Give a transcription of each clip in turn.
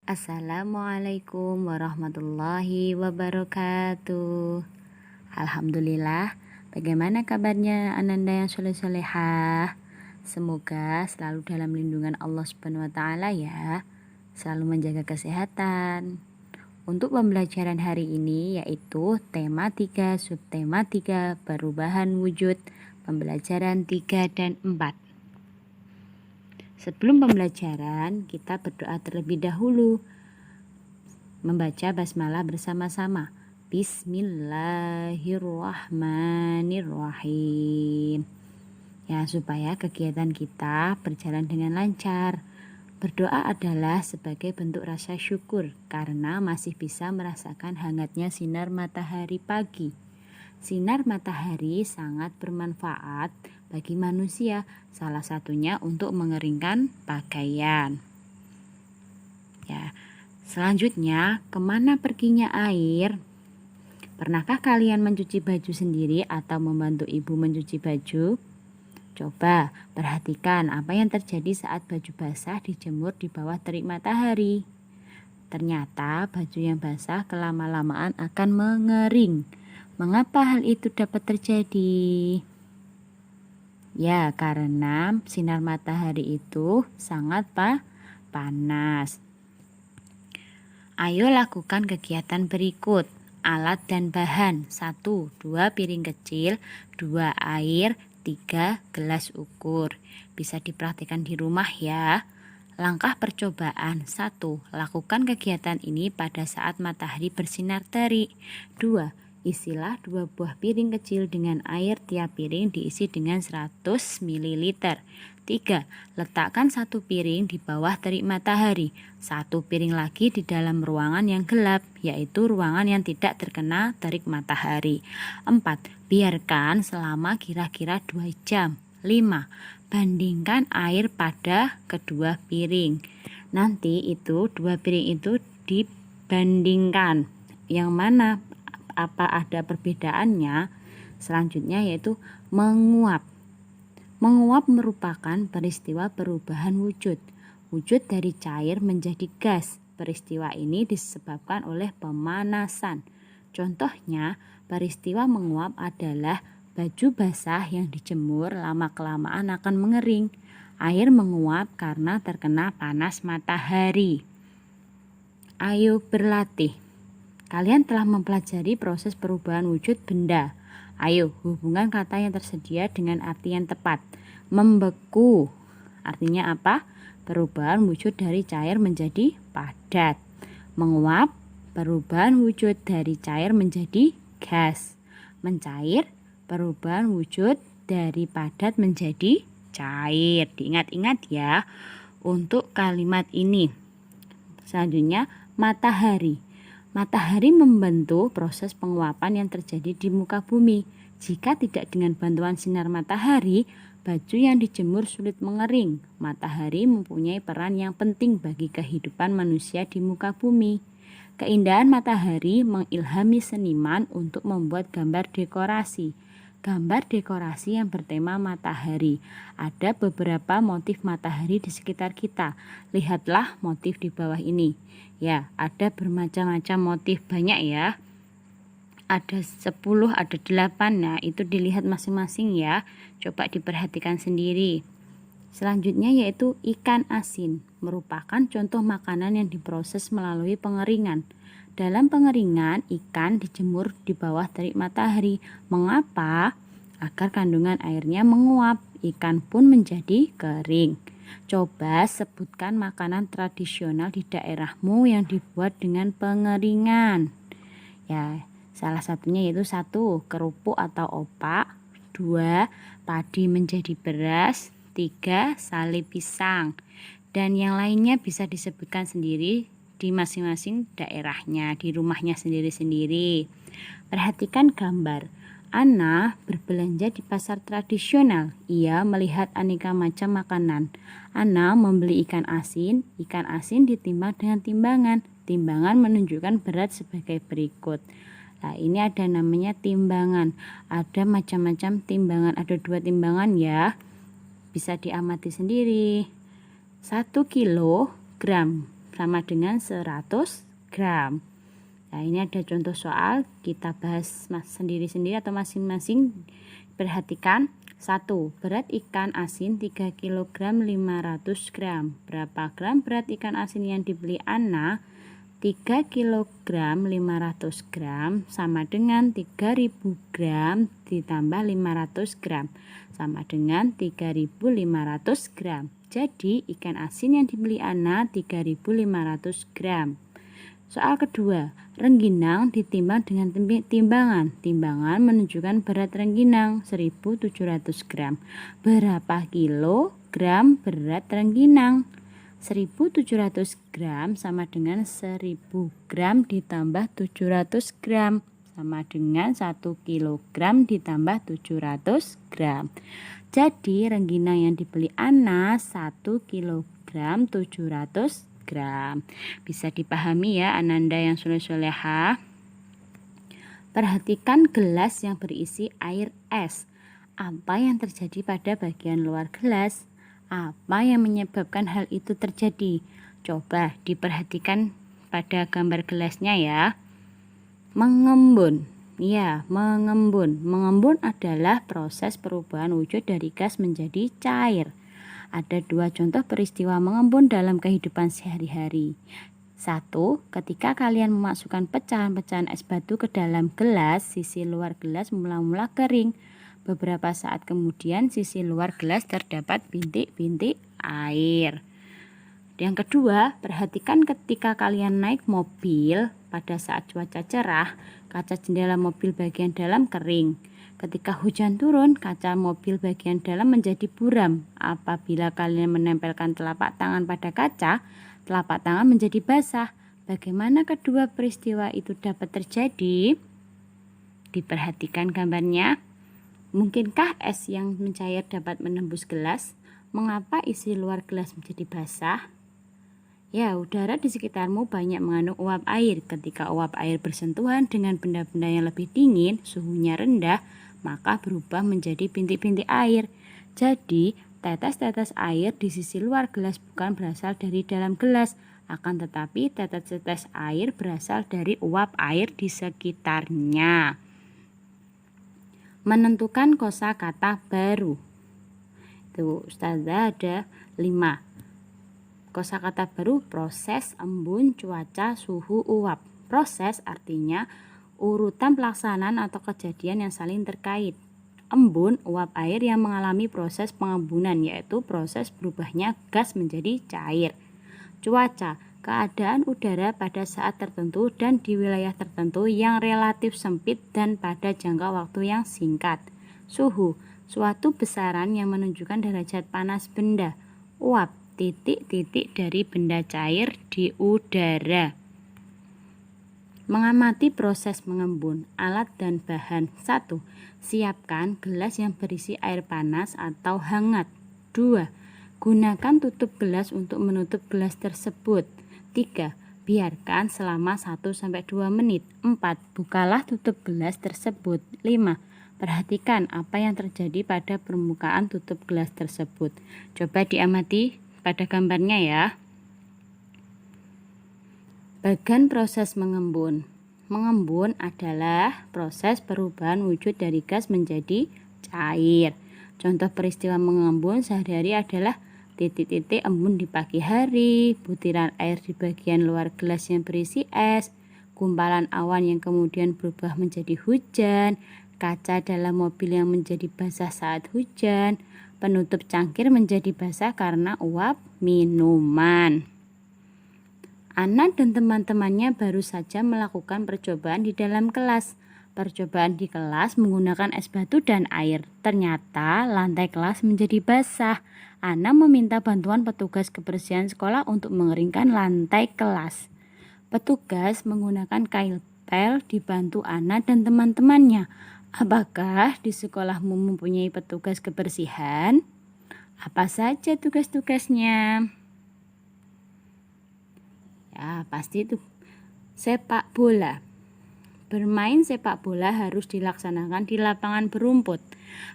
Assalamualaikum warahmatullahi wabarakatuh. Alhamdulillah. Bagaimana kabarnya Ananda yang soleh-solehah? Semoga selalu dalam lindungan Allah Subhanahu wa taala ya. Selalu menjaga kesehatan. Untuk pembelajaran hari ini yaitu tema 3, subtema 3, perubahan wujud, pembelajaran 3 dan 4. Sebelum pembelajaran, kita berdoa terlebih dahulu. Membaca basmalah bersama-sama. Bismillahirrahmanirrahim. Ya, supaya kegiatan kita berjalan dengan lancar. Berdoa adalah sebagai bentuk rasa syukur karena masih bisa merasakan hangatnya sinar matahari pagi. Sinar matahari sangat bermanfaat bagi manusia, salah satunya untuk mengeringkan pakaian. Ya, selanjutnya, kemana perginya air? Pernahkah kalian mencuci baju sendiri atau membantu ibu mencuci baju? Coba perhatikan apa yang terjadi saat baju basah dijemur di bawah terik matahari. Ternyata baju yang basah kelama-lamaan akan mengering. Mengapa hal itu dapat terjadi? Ya, karena sinar matahari itu sangat panas. Ayo lakukan kegiatan berikut. Alat dan bahan. 1. 2 piring kecil, 2 air, 3 gelas ukur. Bisa dipraktikkan di rumah ya. Langkah percobaan. 1. Lakukan kegiatan ini pada saat matahari bersinar terik. 2. Isilah 2 buah piring kecil dengan air, tiap piring diisi dengan 100 ml. 3. Letakkan 1 piring di bawah terik matahari, 1 piring lagi di dalam ruangan yang gelap, yaitu ruangan yang tidak terkena terik matahari. 4. Biarkan selama kira-kira 2 jam. 5. Bandingkan air pada kedua piring. Nanti itu 2 piring itu dibandingkan. Yang mana apa ada perbedaannya? Selanjutnya yaitu menguap. Menguap merupakan peristiwa perubahan wujud. Wujud dari cair menjadi gas. Peristiwa ini disebabkan oleh pemanasan. Contohnya, peristiwa menguap adalah baju basah yang dijemur lama-kelamaan akan mengering. Air menguap karena terkena panas matahari. Ayo berlatih. Kalian telah mempelajari proses perubahan wujud benda. Ayo, hubungkan kata yang tersedia dengan arti yang tepat. Membeku. Artinya apa? Perubahan wujud dari cair menjadi padat. Menguap. Perubahan wujud dari cair menjadi gas. Mencair. Perubahan wujud dari padat menjadi cair. Diingat-ingat ya untuk kalimat ini. Selanjutnya, matahari. Matahari membantu proses penguapan yang terjadi di muka bumi. Jika tidak dengan bantuan sinar matahari, baju yang dijemur sulit mengering. Matahari mempunyai peran yang penting bagi kehidupan manusia di muka bumi. Keindahan matahari mengilhami seniman untuk membuat gambar dekorasi. Gambar dekorasi yang bertema matahari. Ada beberapa motif matahari di sekitar kita. Lihatlah motif di bawah ini. Ya, ada bermacam-macam motif, banyak ya. Ada 10, ada 8. Nah, itu dilihat masing-masing ya. Coba diperhatikan sendiri. Selanjutnya yaitu ikan asin. Merupakan contoh makanan yang diproses melalui pengeringan. Dalam pengeringan, ikan dijemur di bawah terik matahari. Mengapa? Agar kandungan airnya menguap, ikan pun menjadi kering. Coba sebutkan makanan tradisional di daerahmu yang dibuat dengan pengeringan. Ya, salah satunya yaitu 1. Kerupuk atau opak. 2. Padi menjadi beras. 3. Sale pisang. Dan yang lainnya bisa disebutkan sendiri di masing-masing daerahnya, di rumahnya sendiri-sendiri. Perhatikan gambar. Ana berbelanja di pasar tradisional. Ia melihat aneka macam makanan. Ana membeli ikan asin. Ikan asin ditimbang dengan timbangan. Timbangan menunjukkan berat sebagai berikut. Nah, ini ada namanya timbangan. Ada macam-macam timbangan. Ada 2 timbangan ya. Bisa diamati sendiri. 1 kilogram sama dengan 100 gram. Nah, ini ada contoh soal, kita bahas sendiri-sendiri atau masing-masing. Perhatikan. 1. Berat ikan asin 3 kg 500 gram. Berapa gram berat ikan asin yang dibeli Ana? 3 kg 500 gram sama dengan 3000 gram ditambah 500 gram sama dengan 3500 gram. Jadi ikan asin yang dibeli Ana 3500 gram. Soal kedua, rengginang ditimbang dengan timbangan. Timbangan menunjukkan berat rengginang 1700 gram. Berapa kilogram berat rengginang? 1700 gram sama dengan 1000 gram ditambah 700 gram sama dengan 1 kilogram ditambah 700 gram. Jadi rengginang yang dibeli Ana 1 kilogram 700 gram. Bisa dipahami ya Ananda yang soleh-soleha. Perhatikan gelas yang berisi air es. Apa yang terjadi pada bagian luar gelas? Apa yang menyebabkan hal itu terjadi? Coba diperhatikan pada gambar gelasnya ya. Mengembun. Ya, mengembun. Mengembun adalah proses perubahan wujud dari gas menjadi cair. Ada 2 contoh peristiwa mengembun dalam kehidupan sehari-hari. 1. Ketika kalian memasukkan pecahan-pecahan es batu ke dalam gelas, sisi luar gelas mula-mula kering. Beberapa saat kemudian sisi luar gelas terdapat bintik-bintik air. Yang kedua, perhatikan ketika kalian naik mobil pada saat cuaca cerah, kaca jendela mobil bagian dalam kering. Ketika hujan turun, kaca mobil bagian dalam menjadi buram. Apabila kalian menempelkan telapak tangan pada kaca, telapak tangan menjadi basah. Bagaimana kedua peristiwa itu dapat terjadi? Diperhatikan gambarnya. Mungkinkah es yang mencair dapat menembus gelas? Mengapa isi luar gelas menjadi basah? Ya, udara di sekitarmu banyak mengandung uap air. Ketika uap air bersentuhan dengan benda-benda yang lebih dingin, suhunya rendah, maka berubah menjadi bintik-bintik air. Jadi, tetes-tetes air di sisi luar gelas bukan berasal dari dalam gelas, akan tetapi tetes-tetes air berasal dari uap air di sekitarnya. Menentukan kosakata baru. Itu Ustazah ada 5. Kosakata baru: proses, embun, cuaca, suhu, uap. Proses artinya urutan pelaksanaan atau kejadian yang saling terkait. Embun, uap air yang mengalami proses pengembunan, yaitu proses berubahnya gas menjadi cair. Cuaca, keadaan udara pada saat tertentu dan di wilayah tertentu yang relatif sempit dan pada jangka waktu yang singkat. Suhu, suatu besaran yang menunjukkan derajat panas benda. Uap, titik-titik dari benda cair di udara. Mengamati proses mengembun. Alat dan bahan. 1. Siapkan gelas yang berisi air panas atau hangat. 2. Gunakan tutup gelas untuk menutup gelas tersebut. 3. Biarkan selama 1-2 menit. 4. Bukalah tutup gelas tersebut. 5. Perhatikan apa yang terjadi pada permukaan tutup gelas tersebut. Coba diamati pada gambarnya ya. Bagan proses mengembun. Mengembun adalah proses perubahan wujud dari gas menjadi cair. Contoh peristiwa mengembun sehari-hari adalah titik-titik embun di pagi hari, butiran air di bagian luar gelas yang berisi es, gumpalan awan yang kemudian berubah menjadi hujan, kaca dalam mobil yang menjadi basah saat hujan, penutup cangkir menjadi basah karena uap minuman. Ana dan teman-temannya baru saja melakukan percobaan di dalam kelas. Percobaan di kelas menggunakan es batu dan air. Ternyata lantai kelas menjadi basah. Ana meminta bantuan petugas kebersihan sekolah untuk mengeringkan lantai kelas. Petugas menggunakan kail pel dibantu Ana dan teman-temannya. Apakah di sekolahmu mempunyai petugas kebersihan? Apa saja tugas-tugasnya? Ya, pasti itu sepak bola. Bermain sepak bola harus dilaksanakan di lapangan berumput.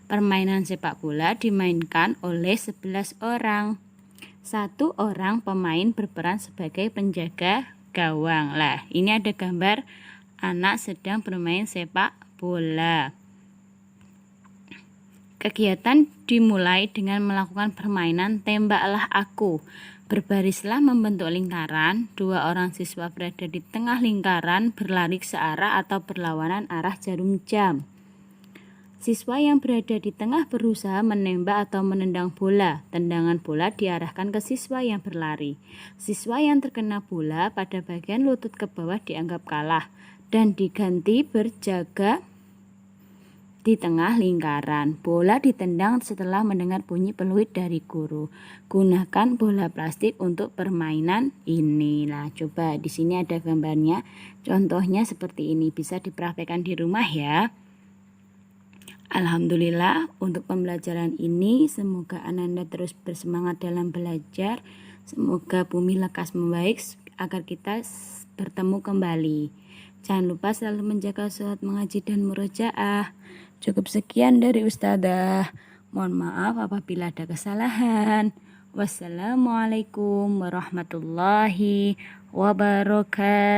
Permainan sepak bola dimainkan oleh 11 orang. Satu orang pemain berperan sebagai penjaga gawang. Lah, ini ada gambar anak sedang bermain sepak bola. Kegiatan dimulai dengan melakukan permainan tembaklah aku. Berbarislah membentuk lingkaran, dua orang siswa berada di tengah lingkaran berlari searah atau berlawanan arah jarum jam. Siswa yang berada di tengah berusaha menembak atau menendang bola. Tendangan bola diarahkan ke siswa yang berlari. Siswa yang terkena bola pada bagian lutut ke bawah dianggap kalah dan diganti berjaga di tengah lingkaran. Bola ditendang setelah mendengar bunyi peluit dari guru. Gunakan bola plastik untuk permainan ini. Nah, coba di sini ada gambarnya. Contohnya seperti ini, bisa dipraktekkan di rumah ya. Alhamdulillah untuk pembelajaran ini, semoga Ananda terus bersemangat dalam belajar. Semoga bumi lekas membaik agar kita bertemu kembali. Jangan lupa selalu menjaga sholat, mengaji, dan murojaah. Cukup sekian dari Ustadzah. Mohon maaf apabila ada kesalahan. Wassalamualaikum warahmatullahi wabarakatuh.